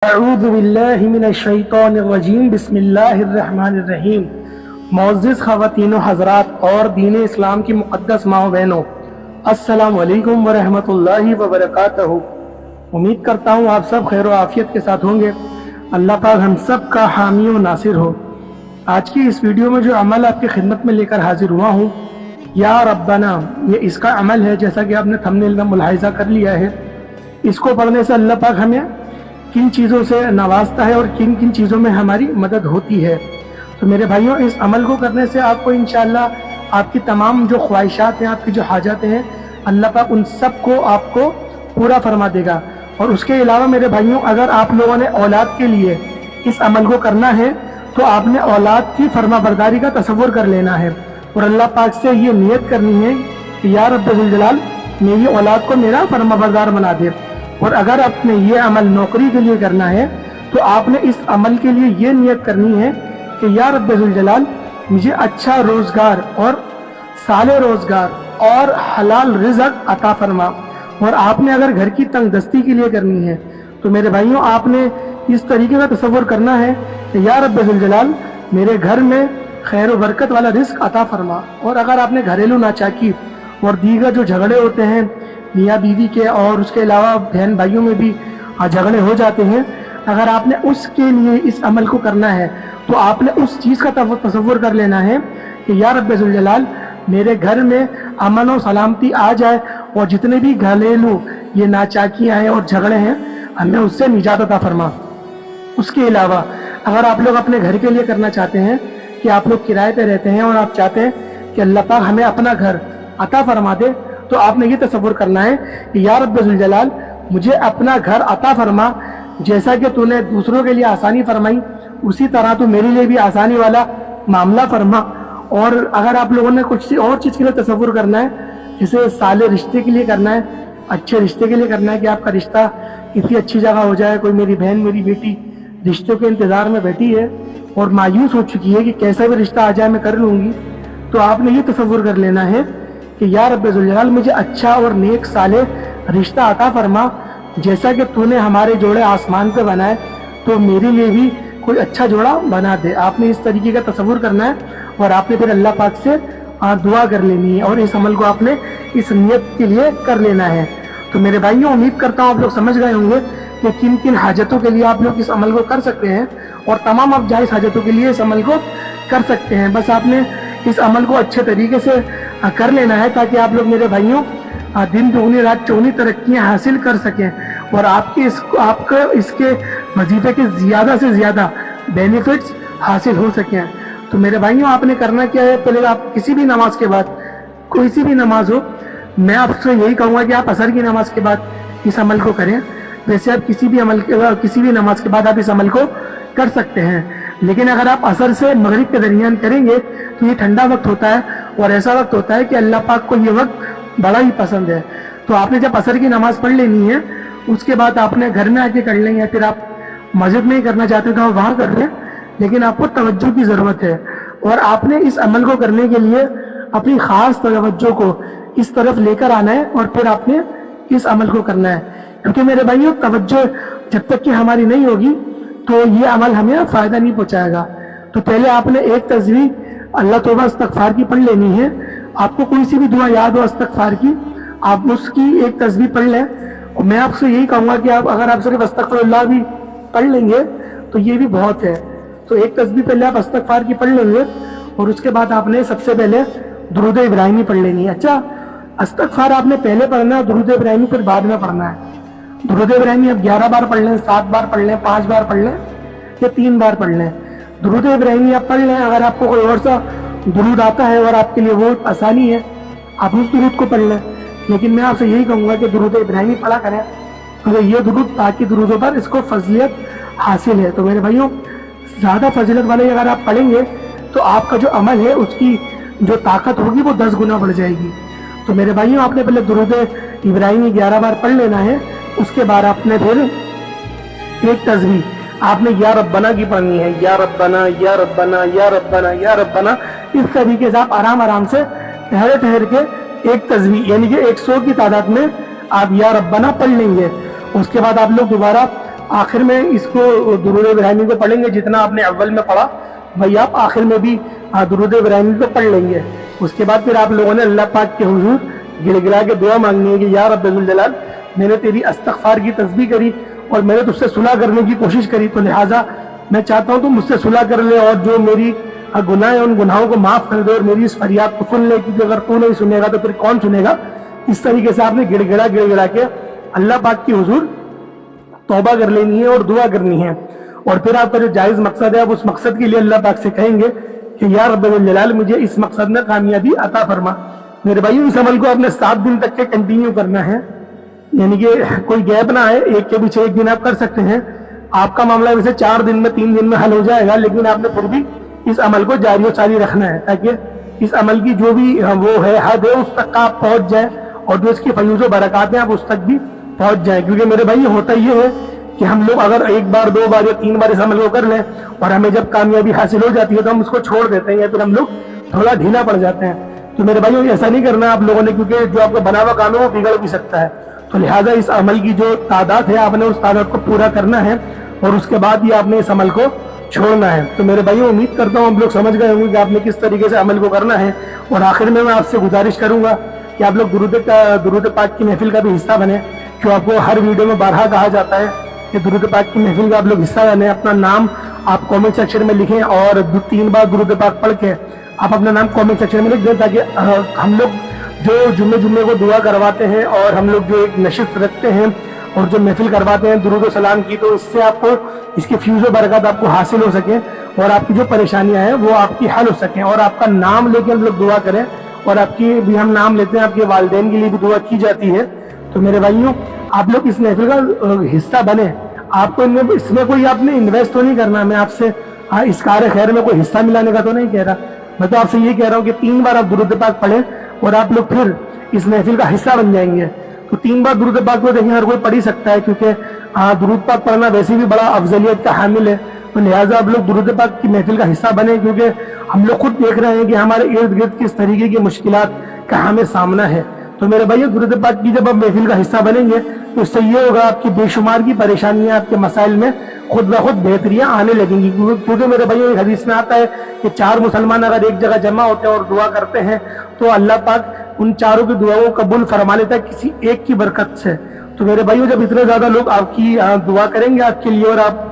اعوذ باللہ من الشیطان الرجیم بسم اللہ الرحمن الرحیم۔ معزز خواتین و حضرات اور دین اسلام کی مقدس ماں و بہنوں، السلام علیکم ورحمۃ اللہ وبرکاتہ۔ امید کرتا ہوں آپ سب خیر و عافیت کے ساتھ ہوں گے۔ اللہ پاک ہم سب کا حامی و ناصر ہو۔ آج کی اس ویڈیو میں جو عمل آپ کی خدمت میں لے کر حاضر ہوا ہوں، یا ربنا، یہ اس کا عمل ہے، جیسا کہ آپ نے تھمبنیل میں ملاحظہ کر لیا ہے۔ اس کو پڑھنے سے اللہ پاک ہمیں کن چیزوں سے نوازتا ہے اور کن کن چیزوں میں ہماری مدد ہوتی ہے۔ تو میرے بھائیوں، اس عمل کو کرنے سے آپ کو انشاءاللہ آپ کی تمام جو خواہشات ہیں، آپ کی جو حاجات ہیں، اللہ پاک ان سب کو آپ کو پورا فرما دے گا۔ اور اس کے علاوہ میرے بھائیوں، اگر آپ لوگوں نے اولاد کے لیے اس عمل کو کرنا ہے تو آپ نے اولاد کی فرما برداری کا تصور کر لینا ہے اور اللہ پاک سے یہ نیت کرنی ہے کہ یا رب ذوالجلال، میری اولاد کو میرا فرما بردار بنا دے۔ اور اگر آپ نے یہ عمل نوکری کے لیے کرنا ہے تو آپ نے اس عمل کے لیے یہ نیت کرنی ہے کہ یا رب ذوالجلال، مجھے اچھا روزگار اور صالح روزگار اور حلال رزق عطا فرما۔ اور آپ نے اگر گھر کی تنگ دستی کے لیے کرنی ہے تو میرے بھائیوں، آپ نے اس طریقے کا تصور کرنا ہے کہ یا رب ذوالجلال، میرے گھر میں خیر و برکت والا رزق عطا فرما۔ اور اگر آپ نے گھریلو ناچاکی اور دیگر جو جھگڑے ہوتے ہیں میاں بیوی کے اور اس کے علاوہ بہن بھائیوں میں بھی جھگڑے ہو جاتے ہیں، اگر آپ نے اس کے لیے اس عمل کو کرنا ہے تو آپ نے اس چیز کا تصور کر لینا ہے کہ یا رب ذوالجلال، میرے گھر میں امن و سلامتی آ جائے اور جتنے بھی گھریلو یہ ناچاکیاں ہیں اور جھگڑے ہیں، ہمیں اس سے نجات عطا فرما۔ اس کے علاوہ اگر آپ لوگ اپنے گھر کے لیے کرنا چاہتے ہیں کہ آپ لوگ کرائے پہ رہتے ہیں اور آپ چاہتے ہیں کہ اللہ پاک ہمیں اپنا گھر عطا فرما دے، تو آپ نے یہ تصور کرنا ہے کہ یا رب ذوالجلال، مجھے اپنا گھر عطا فرما، جیسا کہ تو نے دوسروں کے لیے آسانی فرمائی اسی طرح تو میرے لیے بھی آسانی والا معاملہ فرما۔ اور اگر آپ لوگوں نے کچھ اور چیز کے لیے تصور کرنا ہے، جیسے صالح رشتے کے لیے کرنا ہے، اچھے رشتے کے لیے کرنا ہے کہ آپ کا رشتہ کسی اچھی جگہ ہو جائے، کوئی میری بہن میری بیٹی رشتوں کے انتظار میں بیٹھی ہے اور مایوس ہو چکی ہے کہ کیسا بھی رشتہ آ جائے میں کر لوں گی، تو آپ نے یہ تصور کر لینا ہے کہ یا رب ذوالجلال، مجھے اچھا اور نیک صالح رشتہ عطا فرما، جیسا کہ تو نے ہمارے جوڑے آسمان پہ بنائے تو میرے لیے بھی کوئی اچھا جوڑا بنا دے۔ آپ نے اس طریقے کا تصور کرنا ہے اور آپ نے پھر اللہ پاک سے دعا کر لینی ہے اور اس عمل کو آپ نے اس نیت کے لیے کر لینا ہے۔ تو میرے بھائیوں، امید کرتا ہوں آپ لوگ سمجھ گئے ہوں گے کہ کن کن حاجتوں کے لیے آپ لوگ اس عمل کو کر سکتے ہیں اور تمام آپ جائز حاجتوں کے لیے اس عمل کو کر سکتے ہیں۔ بس آپ نے اس عمل کو اچھے طریقے سے کر لینا ہے تاکہ آپ لوگ میرے بھائیوں دن دگنی رات چوگنی ترقیاں حاصل کر سکیں اور آپ کو اس کے وظیفے کے زیادہ سے زیادہ بینیفٹس حاصل ہو سکیں۔ تو میرے بھائیوں، آپ نے کرنا کیا ہے، پہلے آپ کسی بھی نماز کے بعد، کوئی سی بھی نماز ہو، میں آپ سے یہی کہوں گا کہ آپ عصر کی نماز کے بعد اس عمل کو کریں۔ ویسے آپ کسی بھی نماز کے بعد آپ اس عمل کو کر سکتے ہیں، لیکن اگر آپ عصر سے مغرب کے درمیان کریں گے تو یہ ٹھنڈا وقت ہوتا ہے اور ایسا وقت ہوتا ہے کہ اللہ پاک کو یہ وقت بڑا ہی پسند ہے۔ تو آپ نے جب عصر کی نماز پڑھ لینی ہے، اس کے بعد آپ نے گھر میں آ کے کر لیں یا پھر آپ مسجد میں ہی کرنا چاہتے ہیں تو آپ وہاں کر لیں، لیکن آپ کو توجہ کی ضرورت ہے اور آپ نے اس عمل کو کرنے کے لیے اپنی خاص توجہ کو اس طرف لے کر آنا ہے اور پھر آپ نے اس عمل کو کرنا ہے، کیونکہ میرے بھائیوں، توجہ جب تک کہ ہماری نہیں ہوگی تو یہ عمل ہمیں فائدہ نہیں پہنچائے گا۔ تو پہلے آپ نے ایک تصویر اللہ توبہ استغفار کی پڑھ لینی ہے۔ آپ کو کوئی سی بھی دعا یاد ہو استغفار کی، آپ اس کی ایک تصویر پڑھ لیں، اور میں آپ سے یہی کہوں گا کہ اگر آپ صرف استغفر اللہ بھی پڑھ لیں گے تو یہ بھی بہت ہے۔ تو ایک تصویر پہلے آپ استغفار کی پڑھ لیں گے اور اس کے بعد آپ نے سب سے پہلے درود ابراہیمی پڑھ لینی ہے۔ اچھا، استغفار آپ نے پہلے پڑھنا ہے، درود ابراہیمی پھر بعد میں پڑھنا ہے۔ درود ابراہیمی آپ 11 بار پڑھ لیں، 7 بار پڑھ لیں، 5 بار پڑھ لیں یا 3 بار پڑھ لیں۔ درود ابراہیمی آپ پڑھ لیں، اگر آپ کو کوئی اور سا درود آتا ہے اور آپ کے لیے وہ آسانی ہے، آپ اس درود کو پڑھ لیں، لیکن میں آپ سے یہی کہوں گا کہ درود ابراہیمی پڑھا کریں، کیونکہ یہ درود باقی درودوں پر اس کو فضیلت حاصل ہے۔ تو میرے بھائیوں، زیادہ فضیلت والے اگر آپ پڑھیں گے تو آپ کا جو عمل ہے اس کی جو طاقت ہوگی وہ 10 گنا بڑھ جائے گی۔ تو میرے بھائیوں، آپ نے پہلے درود ابراہیمی 11 بار پڑھ لینا ہے، اس کے بعد آپ نے پھر ایک تسبیح آپ نے یا ربنا کی پڑھنی ہے، یا ربنا یا ربنا یا ربنا یا ربنا۔ اس طریقے سے آپ آرام سے ٹھہر کے ایک تسبیح یعنی کہ 100 کی تعداد میں آپ یا ربنا پڑھ لیں گے۔ اس کے بعد آپ لوگ دوبارہ آخر میں اس کو درود ابراہیمی کو پڑھیں گے، جتنا آپ نے اول میں پڑھا وہی آپ آخر میں بھی درود ابراہیمی کو پڑھ لیں گے۔ اس کے بعد پھر آپ لوگوں نے اللہ پاک کے حضور گڑ گڑا کے دعا مانگنی ہے کہ یا رب ذوالجلال، میں نے تیری استغفار کی تسبیح کری اور میں نے تجھ سے صلح کرنے کی کوشش کری، تو لہٰذا میں چاہتا ہوں تو مجھ سے صلح کر لے اور جو میری گناہ ہیں ان گناہوں کو معاف کر دے اور میری اس فریاد کو سن لے، کیونکہ اگر تو نہیں سنے گا تو پھر کون سنے گا۔ اس طریقے سے آپ نے گڑ گڑا کے اللہ پاک کی حضور توبہ کر لینی ہے اور دعا کرنی ہے، اور پھر آپ کا جو جائز مقصد ہے آپ اس مقصد کے لیے اللہ پاک سے کہیں گے کہ یا رب الجلال مجھے اس مقصد میں کامیابی عطا فرما۔ میرے بھائیو اس عمل کو آپ نے 7 دن تک کے کنٹینیو کرنا ہے، یعنی کہ کوئی گیپ نہ آئے، ایک کے پیچھے ایک دن آپ کر سکتے ہیں۔ آپ کا معاملہ ویسے 4 دن میں 3 دن میں حل ہو جائے گا، لیکن آپ نے پھر بھی اس عمل کو جاری و ساری رکھنا ہے تاکہ اس عمل کی جو بھی وہ ہے حد ہے اس تک آپ پہنچ جائیں، اور جو اس کی فیوز و برکات ہیں آپ اس تک بھی پہنچ جائیں۔ کیونکہ میرے بھائی ہوتا یہ ہے کہ ہم لوگ اگر 1 بار 2 بار یا 3 بار اس عمل کو کر لیں اور ہمیں جب کامیابی حاصل ہو جاتی ہے تو ہم اس کو چھوڑ دیتے ہیں یا پھر ہم لوگ تھوڑا ڈھیلا پڑ جاتے ہیں۔ تو میرے بھائی ایسا نہیں کرنا آپ لوگوں نے، کیونکہ جو آپ کا بنا ہوا کام ہے وہ بگڑ بھی سکتا ہے، تو لہٰذا اس عمل کی جو تعداد ہے آپ نے اس تعداد کو پورا کرنا ہے اور اس کے بعد ہی آپ نے اس عمل کو چھوڑنا ہے۔ تو میرے بھائی امید کرتا ہوں آپ لوگ سمجھ گئے ہوں گے کہ آپ نے کس طریقے سے عمل کو کرنا ہے، اور آخر میں آپ سے گزارش کروں گا کہ آپ لوگ درود پاک کی محفل کا بھی حصہ بنیں، جو آپ کو ہر ویڈیو میں بارہا کہا جاتا ہے کہ درود پاک کی محفل کا آپ لوگ حصہ بنیں۔ اپنا نام آپ کامنٹ سیکشن میں لکھیں اور 3 بار درود پاک پڑھ کے آپ اپنا نام کامنٹ سیکشن میں لکھ دیں، تاکہ ہم لوگ جو جمعے کو دعا کرواتے ہیں اور ہم لوگ جو ایک نشست رکھتے ہیں اور جو محفل کرواتے ہیں درود و سلام کی، تو اس سے آپ کو اس کی فیوز و برکات آپ کو حاصل ہو سکیں اور آپ کی جو پریشانیاں ہیں وہ آپ کی حل ہو سکیں، اور آپ کا نام لے کے ہم لوگ دعا کریں، اور آپ کی بھی ہم نام لیتے ہیں، آپ کے والدین کے لیے بھی دعا کی جاتی ہے۔ تو میرے بھائیوں آپ لوگ اس محفل کا حصہ بنیں۔ آپ کو اس میں کوئی آپ نے انویسٹ تو نہیں کرنا، میں آپ سے اس کار خیر میں کوئی حصہ ملانے کا تو نہیں کہہ رہا، میں تو آپ سے یہ کہہ رہا ہوں کہ 3 بار آپ درود پاک پڑھیں اور آپ لوگ پھر اس محفل کا حصہ بن جائیں گے۔ تو 3 بار درود پاک کو دیکھیں ہر کوئی پڑھ ہی سکتا ہے، کیونکہ درود پاک پڑھنا ویسے بھی بڑا افضلیت کا حامل ہے، تو لہٰذا آپ لوگ درود پاک کی محفل کا حصہ بنیں، کیونکہ ہم لوگ خود دیکھ رہے ہیں کہ ہمارے ارد گرد کس طریقے کی مشکلات کا ہمیں سامنا ہے۔ تو میرے بھائی درود پاک کی جب آپ محفل کا حصہ بنیں گے تو اس سے یہ ہوگا آپ کی بے شمار کی پریشانیاں، آپ کے مسائل میں خود بخود بہتریاں آنے لگیں گی، کیونکہ میرے بھائی ایک حدیث میں آتا ہے کہ 4 مسلمان اگر ایک جگہ جمع ہوتے ہیں اور دعا کرتے ہیں تو اللہ پاک ان چاروں کی دعاؤں کو قبول فرما لیتا ہے کسی ایک کی برکت سے۔ تو میرے بھائیو جب اتنے زیادہ لوگ آپ کی دعا کریں گے آپ کے لیے اور آپ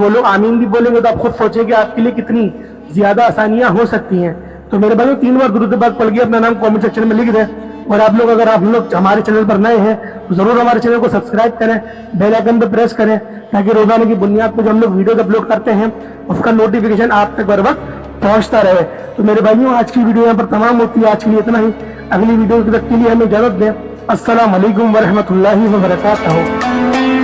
وہ لوگ آمین بھی بولیں گے تو آپ خود سوچیں کہ آپ کے لیے کتنی زیادہ آسانیاں ہو سکتی ہیں۔ تو میرے بھائیو 3 بار درود پاک پڑھ کے اپنا نام کامنٹ سیکشن میں لکھ دیں، اور آپ لوگ اگر ہمارے چینل پر نئے ہیں تو ضرور ہمارے چینل کو سبسکرائب کریں، بیل آئکن پہ پریس کریں، تاکہ روزانہ کی بنیاد پہ جو ہم لوگ ویڈیوز اپلوڈ کرتے ہیں اس کا نوٹیفیکیشن آپ تک بر وقت پہنچتا رہے۔ تو میرے بھائیوں آج کی ویڈیو یہاں پر تمام ہوتی ہے، آج کے لیے اتنا ہی، اگلی ویڈیو تک کے لیے ہمیں اجازت دیں۔ السلام علیکم ورحمۃ اللہ وبرکاتہ۔